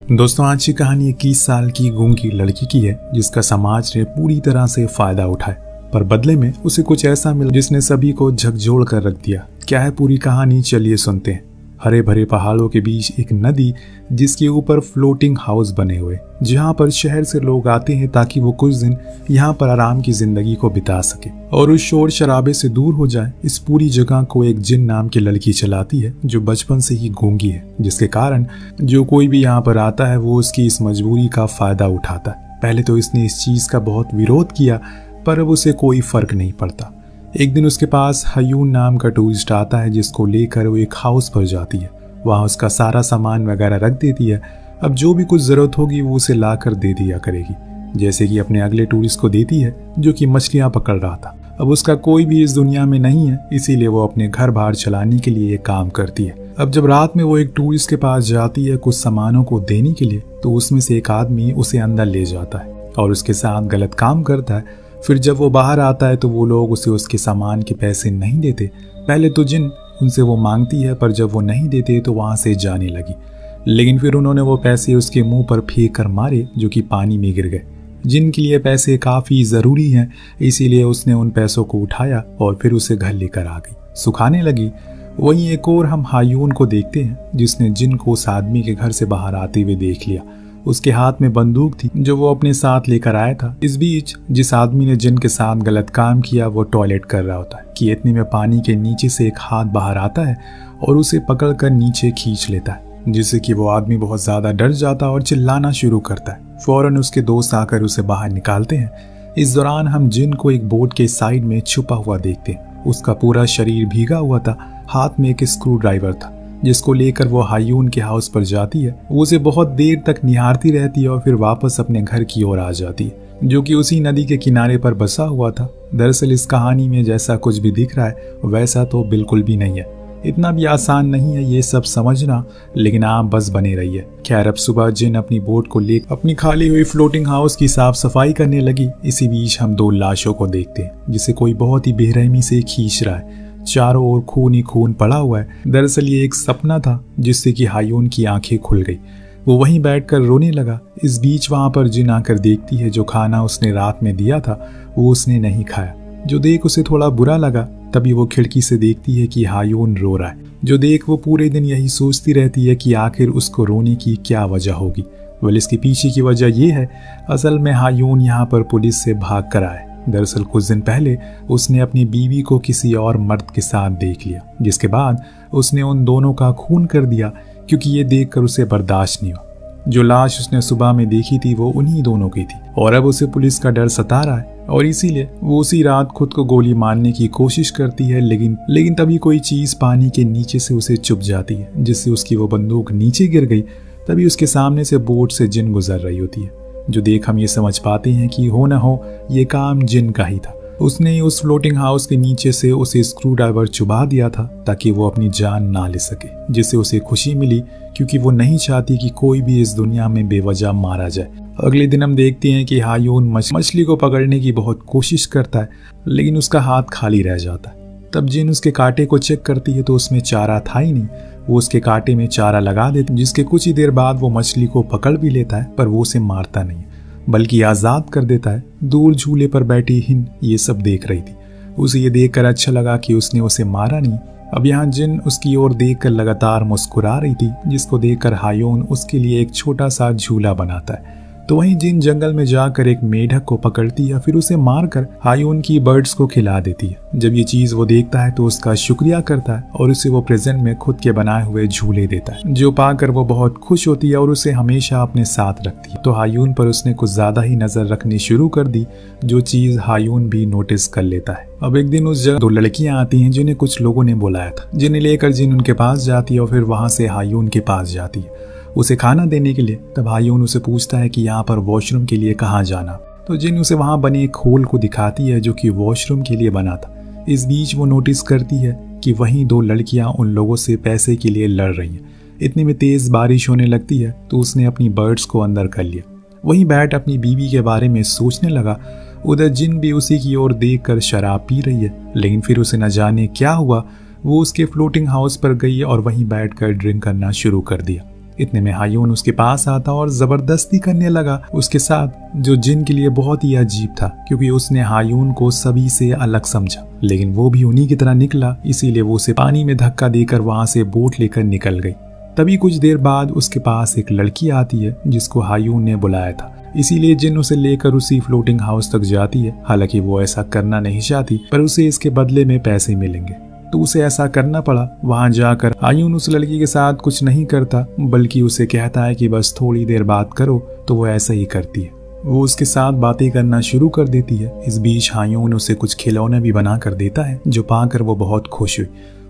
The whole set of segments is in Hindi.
दोस्तों, आज की कहानी 21 साल की गूंगी लड़की की है जिसका समाज ने पूरी तरह से फायदा उठाया, पर बदले में उसे कुछ ऐसा मिला जिसने सभी को झकझोर कर रख दिया। क्या है पूरी कहानी, चलिए सुनते हैं। हरे भरे पहाड़ों के बीच एक नदी जिसके ऊपर फ्लोटिंग हाउस बने हुए, जहाँ पर शहर से लोग आते हैं ताकि वो कुछ दिन यहाँ पर आराम की जिंदगी को बिता सके और उस शोर शराबे से दूर हो जाए। इस पूरी जगह को एक जिन नाम की लड़की चलाती है जो बचपन से ही गूंगी है, जिसके कारण जो कोई भी यहाँ पर आता है वो उसकी इस मजबूरी का फायदा उठाता है। पहले तो इसने इस चीज का बहुत विरोध किया, पर अब उसे कोई फर्क नहीं पड़ता। एक दिन उसके पास हयून नाम का टूरिस्ट आता है जिसको लेकर वो एक हाउस पर जाती है। वहाँ उसका सारा सामान वगैरह रख देती है। अब जो भी कुछ जरूरत होगी वो उसे ला कर दे दिया करेगी, जैसे कि अपने अगले टूरिस्ट को देती है जो कि मछलियाँ पकड़ रहा था। अब उसका कोई भी इस दुनिया में नहीं है, इसीलिए वो अपने घर बाहर चलाने के लिए ये काम करती है। अब जब रात में वो एक टूरिस्ट के पास जाती है कुछ सामानों को देने के लिए, तो उसमें से एक आदमी उसे अंदर ले जाता है और उसके साथ गलत काम करता है। फिर जब वो बाहर आता है तो वो लोग उसे उसके सामान के पैसे नहीं देते। पहले तो जिन उनसे वो मांगती है, पर जब वो नहीं देते तो वहाँ से जाने लगी। लेकिन फिर उन्होंने वो पैसे उसके मुंह पर फेंक कर मारे जो कि पानी में गिर गए। जिन के लिए पैसे काफ़ी ज़रूरी हैं, इसीलिए उसने उन पैसों को उठाया और फिर उसे घर लेकर आ गई, सुखाने लगी। वहीं एक और हम हायून को देखते हैं जिसने जिन को उस आदमी के घर से बाहर आते हुए देख लिया। उसके हाथ में बंदूक थी जो वो अपने साथ लेकर आया था। इस बीच जिस आदमी ने जिन के साथ गलत काम किया वो टॉयलेट कर रहा होता है कि इतने में पानी के नीचे से एक हाथ बाहर आता है और उसे पकड़कर नीचे खींच लेता है, जिससे कि वो आदमी बहुत ज़्यादा डर जाता है और चिल्लाना शुरू करता है। फौरन उसके दोस्त आकर उसे बाहर निकालते हैं। इस दौरान हम जिन को एक बोट के साइड में छुपा हुआ देखते हैं। उसका पूरा शरीर भीगा हुआ था, हाथ में एक स्क्रू ड्राइवर था जिसको लेकर वो हायून के हाउस पर जाती है। वो उसे बहुत देर तक निहारती रहती है और फिर वापस अपने घर की ओर आ जाती है, जो कि उसी नदी के किनारे पर बसा हुआ था। दरअसल इस कहानी में जैसा कुछ भी दिख रहा है वैसा तो बिल्कुल भी नहीं है। इतना भी आसान नहीं है ये सब समझना, लेकिन आप बस बने रहिए। खैर, अब सुबह जिन अपनी बोट को लेकर अपनी खाली हुई फ्लोटिंग हाउस की साफ सफाई करने लगी। इसी बीच हम दो लाशों को देखते हैं जिसे कोई बहुत ही बेरहमी से खींच रहा है। चारों ओर खून ही खून पड़ा हुआ है। दरअसल ये एक सपना था जिससे कि हायून की आंखें खुल गई। वो वहीं बैठकर रोने लगा। इस बीच वहां पर जिन आकर देखती है जो खाना उसने रात में दिया था वो उसने नहीं खाया, जो देख उसे थोड़ा बुरा लगा। तभी वो खिड़की से देखती है कि हायून रो रहा है, जो देख वो पूरे दिन यही सोचती रहती है कि आखिर उसको रोने की क्या वजह होगी। वेल, इसके पीछे की वजह ये है, असल में हायून यहाँ पर पुलिस से भाग कर आया। दरअसल कुछ दिन पहले उसने अपनी बीवी को किसी और मर्द के साथ देख लिया, जिसके बाद उसने उन दोनों का खून कर दिया क्योंकि ये देखकर उसे बर्दाश्त नहीं हुआ। जो लाश उसने सुबह में देखी थी वो उन्हीं दोनों की थी और अब उसे पुलिस का डर सता रहा है और इसीलिए वो उसी रात खुद को गोली मारने की कोशिश करती है। लेकिन तभी कोई चीज पानी के नीचे से उसे चुभ जाती है, जिससे उसकी वो बंदूक नीचे गिर गई। तभी उसके सामने से बोट से जिन गुजर रही होती है, जो देख हम ये समझ पाते हैं कि हो न हो ये काम जिन का ही था। उसने उस फ्लोटिंग हाउस के नीचे से उसे स्क्रू ड्राइवर चुभा दिया था ताकि वो अपनी जान ना ले सके, जिससे उसे खुशी मिली क्योंकि वो नहीं चाहती कि कोई भी इस दुनिया में बेवजह मारा जाए। अगले दिन हम देखते हैं कि हायून मछली को पकड़ने की बहुत कोशिश करता है, लेकिन उसका हाथ खाली रह जाता है। तब जिन उसके कांटे को चेक करती है तो उसमें चारा था ही नहीं। वो उसके कांटे में चारा लगा देती, जिसके कुछ ही देर बाद वो मछली को पकड़ भी लेता है, पर वो उसे मारता नहीं बल्कि आज़ाद कर देता है। दूर झूले पर बैठी हिन ये सब देख रही थी। उसे ये देखकर अच्छा लगा कि उसने उसे मारा नहीं। अब यहाँ जिन उसकी ओर देखकर लगातार मुस्कुरा रही थी, जिसको देखकर हायून उसके लिए एक छोटा सा झूला बनाता है। तो वहीं जिन जंगल में जाकर एक मेढक को पकड़ती है, फिर उसे मारकर हायून की बर्ड्स को खिला देती है। जब ये चीज वो देखता है तो उसका शुक्रिया करता है और उसे वो प्रेजेंट में खुद के बनाए हुए झूले देता है, जो पाकर वो बहुत खुश होती है और उसे हमेशा अपने साथ रखती है। तो हायून पर उसने कुछ ज्यादा ही नजर रखनी शुरू कर दी, जो चीज हायून भी नोटिस कर लेता है। अब एक दिन उस जगह दो लड़कियां आती हैं जिन्हें कुछ लोगों ने बुलाया था, जिन्हें लेकर जिन उनके पास जाती है और फिर वहां से हायून के पास जाती है उसे खाना देने के लिए। तब हायून उसे पूछता है कि यहाँ पर वॉशरूम के लिए कहाँ जाना। तो जिन उसे वहां बने एक होल को दिखाती है जो कि वॉशरूम के लिए बना था। इस बीच वो नोटिस करती है कि वहीं दो लड़कियां उन लोगों से पैसे के लिए लड़ रही हैं। इतने में तेज बारिश होने लगती है तो उसने अपनी बर्ड्स को अंदर कर लिया। वहीं बैठ अपनी बीवी के बारे में सोचने लगा। उधर जिन भी उसी की ओर देख कर शराब पी रही है, लेकिन फिर उसे न जाने क्या हुआ, वो उसके फ्लोटिंग हाउस पर गई और वहीं बैठकर ड्रिंक करना शुरू कर दिया। इतने में हायून उसके पास आता और जबरदस्ती करने लगा उसके साथ, जो जिन के लिए बहुत ही अजीब था क्योंकि उसने हायून को सभी से अलग समझा। लेकिन वो भी उन्हीं की तरह निकला, इसीलिए वो उसे पानी में धक्का देकर वहां से बोट लेकर निकल गई। तभी कुछ देर बाद उसके पास एक लड़की आती है जिसको हायून ने बुलाया था, इसीलिए जिन उसे लेकर उसी फ्लोटिंग हाउस तक जाती है। हालांकि वो ऐसा करना नहीं चाहती, पर उसे इसके बदले में पैसे मिलेंगे, तो उसे ऐसा करना पड़ा। वहां जाकर हायून उस लड़की के साथ कुछ नहीं करता, बल्कि उसे कहता है कि बस थोड़ी देर बात करो, तो वो ऐसा ही करती है। वो उसके साथ बातें करना शुरू कर देती है। इस बीच हायून उसे कुछ खिलौने भी बना कर देता है, जो पाकर वो बहुत खुश हुई।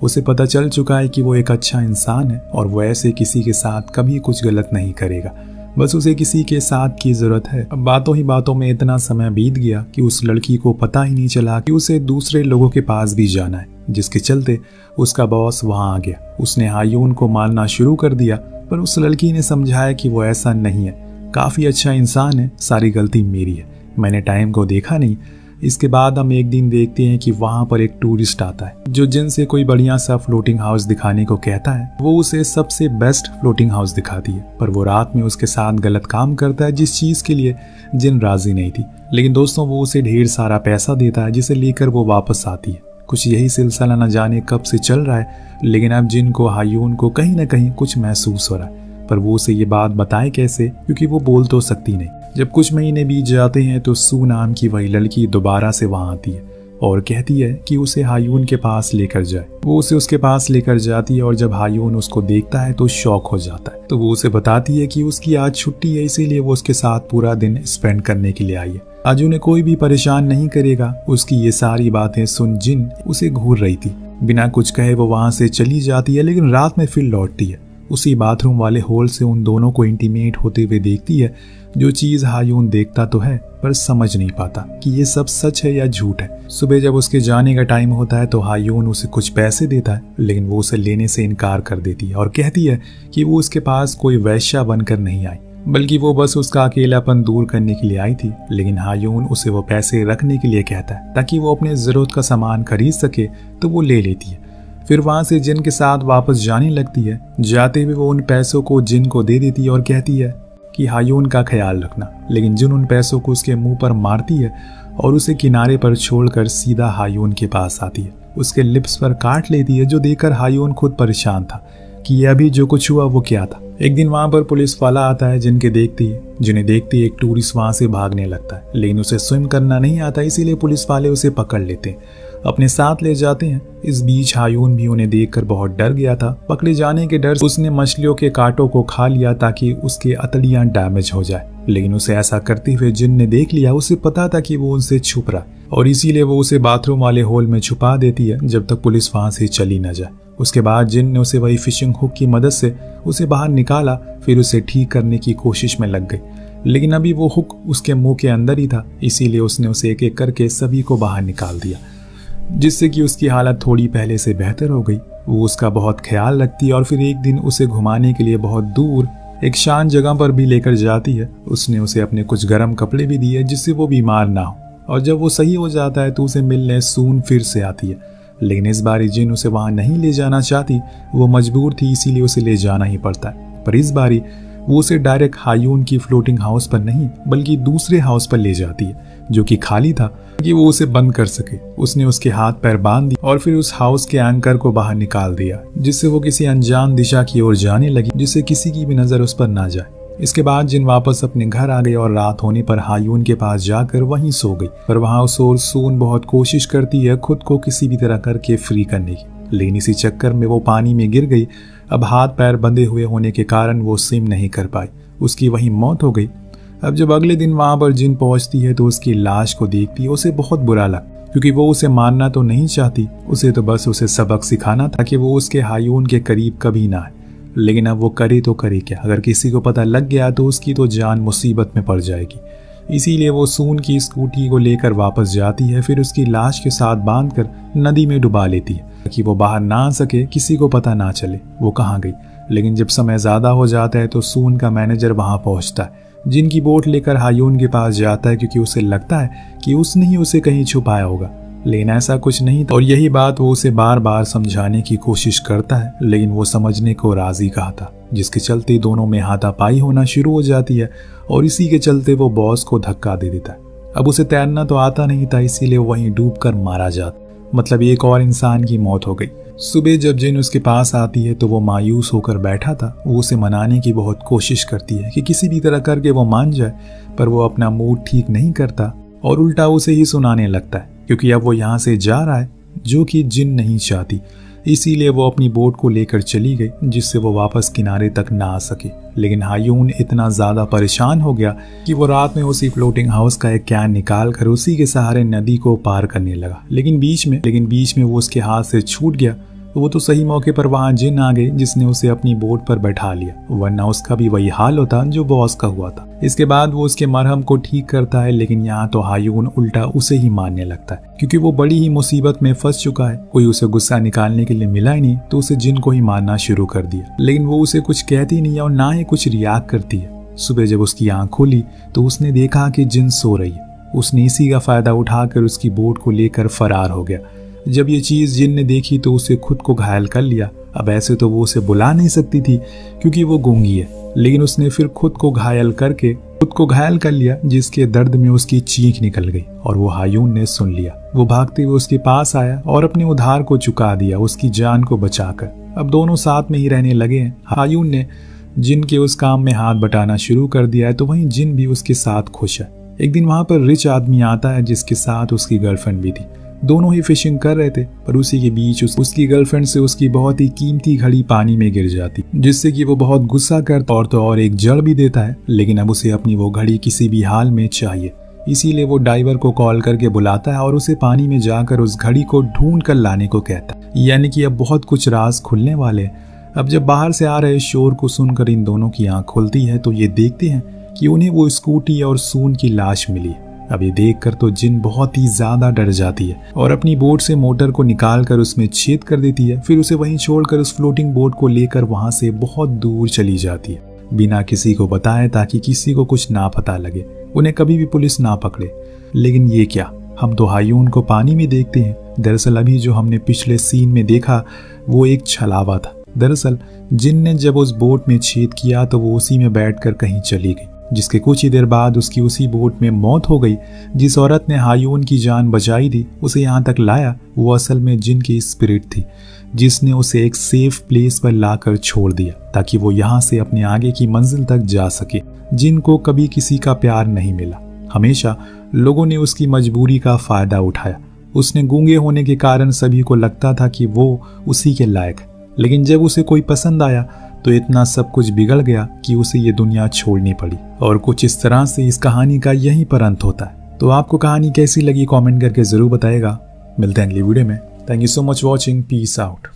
उसे पता चल चुका है कि वो एक अच्छा इंसान है और वो ऐसे किसी के साथ कभी कुछ गलत नहीं करेगा, बस उसे किसी के साथ की जरूरत है। अब बातों ही बातों में इतना समय बीत गया कि उस लड़की को पता ही नहीं चला कि उसे दूसरे लोगों के पास भी जाना है, जिसके चलते उसका बॉस वहां आ गया। उसने हायून को मारना शुरू कर दिया, पर उस लड़की ने समझाया कि वो ऐसा नहीं है, काफी अच्छा इंसान है, सारी गलती मेरी है, मैंने टाइम को देखा नहीं। इसके बाद हम एक दिन देखते हैं कि वहां पर एक टूरिस्ट आता है जो जिन से कोई बढ़िया सा फ्लोटिंग हाउस दिखाने को कहता है। वो उसे सबसे बेस्ट फ्लोटिंग हाउस दिखाती है, पर वो रात में उसके साथ गलत काम करता है, जिस चीज के लिए जिन राजी नहीं थी। लेकिन दोस्तों, वो उसे ढेर सारा पैसा देता है, जिसे लेकर वो वापस आती है। कुछ यही सिलसिला न जाने कब से चल रहा है, लेकिन अब जिन को हायून को कहीं ना कहीं कुछ महसूस हो रहा है, पर वो उसे ये बात बताए कैसे, क्योंकि वो बोल तो सकती नहीं। जब कुछ महीने बीत जाते हैं तो सू नाम की वही लड़की दोबारा से वहां आती है और कहती है कि उसे हायून के पास लेकर जाए। वो उसे उसके पास लेकर जाती है और जब हायून उसको देखता है तो शॉक हो जाता है। तो वो उसे बताती है कि उसकी आज छुट्टी है, इसीलिए वो उसके साथ पूरा दिन स्पेंड करने के लिए आई है। आज उन्हें कोई भी परेशान नहीं करेगा। उसकी ये सारी बातें सुन जिन उसे घूर रही थी। बिना कुछ कहे वो वहां से चली जाती है, लेकिन रात में फिर लौटती है। उसी बाथरूम वाले होल से उन दोनों को इंटीमेट होते हुए देखती है, जो चीज हायून देखता तो है पर समझ नहीं पाता कि ये सब सच है या झूठ है। सुबह जब उसके जाने का टाइम होता है तो हायून उसे कुछ पैसे देता है, लेकिन वो उसे लेने से इनकार कर देती है और कहती है कि वो उसके पास कोई वैश्या बनकर नहीं आई, बल्कि वो बस उसका अकेलापन दूर करने के लिए आई थी। लेकिन हायून उसे वो पैसे रखने के लिए कहता है ताकि वो अपने जरूरत का सामान खरीद सके, तो वो ले लेती है। फिर वहां से जिन के साथ वापस जाने लगती है। जाते हुए वो उन पैसों को जिन को दे देती है और कहती है कि हायून का ख्याल रखना। लेकिन जिन उन पैसों को उसके मुंह पर मारती है और उसे किनारे पर छोड़कर सीधा हायून के पास आती है। उसके लिप्स पर काट लेती है, जो देखकर हायून खुद परेशान था कि ये अभी जो कुछ हुआ वो क्या था। एक दिन वहां पर पुलिस वाला आता है जिन्हें देखती एक टूरिस्ट वहां से भागने लगता है, लेकिन उसे स्विम करना नहीं आता, इसीलिए पुलिस वाले उसे पकड़ लेते हैं, अपने साथ ले जाते हैं। इस बीच हायून भी उन्हें देखकर बहुत डर गया था। पकड़े जाने के डर से उसने मछलियों के कांटों को खा लिया ताकि उसके अतड़ियां डैमेज हो जाए, लेकिन उसे ऐसा करते हुए जिन ने देख लिया। उसे पता था कि वो उनसे छुप रहा और इसीलिए वो उसे बाथरूम वाले होल में छुपा देती है जब तक पुलिस वहां से चली न जाए। उसके बाद जिन ने उसे वही फिशिंग हुक की मदद से उसे बाहर निकाला, फिर उसे ठीक करने की कोशिश में लग गई, लेकिन अभी वो हुक उसके मुंह के अंदर ही था, इसीलिए उसने उसे एक एक करके सभी को बाहर निकाल दिया, जिससे कि उसकी हालत थोड़ी पहले से बेहतर हो गई। वो उसका बहुत ख्याल रखती है और फिर एक दिन उसे घुमाने के लिए बहुत दूर एक शांत जगह पर भी लेकर जाती है। उसने उसे अपने कुछ गर्म कपड़े भी दिए जिससे वो बीमार ना हो, और जब वो सही हो जाता है तो उसे मिलने सून फिर से आती है। लेकिन इस बारी जिन उसे वहां नहीं ले जाना चाहती, वो मजबूर थी, इसीलिए उसे ले जाना ही पड़ता है। पर इस बारी वो उसे डायरेक्ट हायून की फ्लोटिंग हाउस पर नहीं बल्कि दूसरे हाउस पर ले जाती है, जो कि खाली था, कि वो उसे बंद कर सके। उसने उसके हाथ पैर बांध दिए और फिर उस हाउस के एंकर को बाहर निकाल दिया, जिससे वो किसी अनजान दिशा की ओर जाने लगी, जिससे किसी की भी नजर उस पर ना जाए। इसके बाद जिन वापस अपने घर आ गई और रात होने पर हायून के पास जाकर वहीं सो गई। पर वहां उस ओर सून बहुत कोशिश करती है खुद को किसी भी तरह करके फ्री करने की, लेकिन इसी चक्कर में वो पानी में गिर गई। अब हाथ पैर बंधे हुए होने के कारण वो स्विम नहीं कर पाई, उसकी वहीं मौत हो गई। अब जब अगले दिन वहां पर जिन पहुंचती है तो उसकी लाश को देखती है, उसे बहुत बुरा लगा, क्योंकि वो उसे मारना तो नहीं चाहती, उसे तो बस उसे सबक सिखाना था कि वो उसके हायून के करीब कभी ना आए। लेकिन अब वो करे तो करे क्या, अगर किसी को पता लग गया तो उसकी तो जान मुसीबत में पड़ जाएगी। इसीलिए वो सून की स्कूटी को लेकर वापस जाती है, फिर उसकी लाश के साथ बांधकर नदी में डुबा लेती है ताकि वो बाहर ना आ सके, किसी को पता ना चले वो कहाँ गई। लेकिन जब समय ज्यादा हो जाता है तो सून का मैनेजर वहां पहुंचता है, जिनकी बोट लेकर हायून के पास जाता है, क्योंकि उसे लगता है कि उसने ही उसे कहीं छुपाया होगा, लेकिन ऐसा कुछ नहीं था। और यही बात वो उसे बार बार समझाने की कोशिश करता है, लेकिन वो समझने को राजी कहा था। जिसके चलते दोनों में हाथापाई होना शुरू हो जाती है और इसी के चलते वो बॉस को धक्का दे देता है। अब उसे तैरना तो आता नहीं था, इसीलिए वहीं डूबकर मारा जाता। मतलब एक और इंसान की मौत हो गई। सुबह जब जिन उसके पास आती है तो वो मायूस होकर बैठा था। वो उसे मनाने की बहुत कोशिश करती है कि किसी भी तरह करके वो मान जाए, पर वो अपना मूड ठीक नहीं करता और उल्टा उसे ही सुनाने लगता है, क्योंकि अब वो यहाँ से जा रहा है, जो कि जिन नहीं चाहती। इसीलिए वो अपनी बोट को लेकर चली गई, जिससे वो वापस किनारे तक ना आ सके। लेकिन हायून इतना ज्यादा परेशान हो गया कि वो रात में उसी फ्लोटिंग हाउस का एक कैन निकाल कर उसी के सहारे नदी को पार करने लगा। लेकिन बीच में वो उसके हाथ से छूट गया। वो तो सही मौके पर वहां जिन आ गई, जिसने उसे अपनी बोट पर बैठा लिया, वरना उसका भी वही हाल होता जो बॉस का हुआ था। इसके बाद वो उसके मरहम को ठीक करता है, लेकिन यहाँ तो हायून उल्टा उसे ही मारने लगता है, क्योंकि वो बड़ी ही मुसीबत में फंस चुका है। कोई उसे गुस्सा निकालने के लिए मिला ही नहीं, तो उसे जिन को ही मारना शुरू कर दिया। लेकिन वो उसे कुछ कहती नहीं है और ना ही कुछ रिएक्ट करती है। सुबह जब उसकी आंख खुली तो उसने देखा कि जिन सो रही है। उसने इसी का फायदा उठाकर उसकी बोट को लेकर फरार हो गया। जब ये चीज जिन ने देखी तो उसे खुद को घायल कर लिया। अब ऐसे तो वो उसे बुला नहीं सकती थी क्योंकि वो गूंगी है, लेकिन उसने फिर खुद को घायल कर लिया, जिसके दर्द में उसकी चीख निकल गई और वो हायून ने सुन लिया। वो भागते हुए उसके पास आया और अपने उधार को चुका दिया, उसकी जान को बचाकर। अब दोनों साथ में ही रहने लगे हैं। हायून ने जिन के उस काम में हाथ बटाना शुरू कर दिया है, तो वहीं जिन भी उसके साथ खुश है। एक दिन वहां पर रिच आदमी आता है, जिसके साथ उसकी गर्लफ्रेंड भी थी। दोनों ही फिशिंग कर रहे थे, पर उसी के बीच उसकी गर्लफ्रेंड से उसकी बहुत ही कीमती घड़ी पानी में गिर जाती, जिससे कि वो बहुत गुस्सा करता और एक जड़ भी देता है। लेकिन अब उसे अपनी वो घड़ी किसी भी हाल में चाहिए, इसीलिए वो डाइवर को कॉल करके बुलाता है और उसे पानी में जाकर उस घड़ी को ढूंढ कर लाने को कहता है। यानी कि अब बहुत कुछ राज खुलने वाले हैं। अब जब बाहर से आ रहे शोर को सुनकर इन दोनों की आंख खुलती है तो ये देखते हैं कि उन्हें वो स्कूटी और सून की लाश मिली। अब ये देखकर तो जिन बहुत ही ज्यादा डर जाती है और अपनी बोट से मोटर को निकालकर उसमें छेद कर देती है। फिर उसे वहीं छोड़कर उस फ्लोटिंग बोट को लेकर वहां से बहुत दूर चली जाती है, बिना किसी को बताए, ताकि किसी को कुछ ना पता लगे, उन्हें कभी भी पुलिस ना पकड़े। लेकिन ये क्या, हम तो हायून को पानी में देखते हैं। दरअसल अभी जो हमने पिछले सीन में देखा वो एक छलावा था। दरअसल जिन ने जब उस बोट में छेद किया तो वो उसी में बैठकर कहीं चली गई, जिसके कुछ ही देर बाद उसकी उसी बोट में मौत हो गई। जिस औरत ने हायून की जान बचाई थी, उसे यहाँ तक लाया, वो असल में जिन की स्पिरिट थी, जिसने उसे एक सेफ प्लेस पर लाकर छोड़ दिया ताकि वो यहाँ से अपने आगे की मंजिल तक जा सके। जिन को कभी किसी का प्यार नहीं मिला, हमेशा लोगों ने उसकी मजबूरी का फायदा उठाया। उसने गूंगे होने के कारण सभी को लगता था कि वो उसी के लायक, लेकिन जब उसे कोई पसंद आया तो इतना सब कुछ बिगड़ गया कि उसे ये दुनिया छोड़नी पड़ी। और कुछ इस तरह से इस कहानी का यहीं पर अंत होता है। तो आपको कहानी कैसी लगी कमेंट करके जरूर बताइएगा। मिलते हैं अगली वीडियो में। Thank you so much watching. Peace out.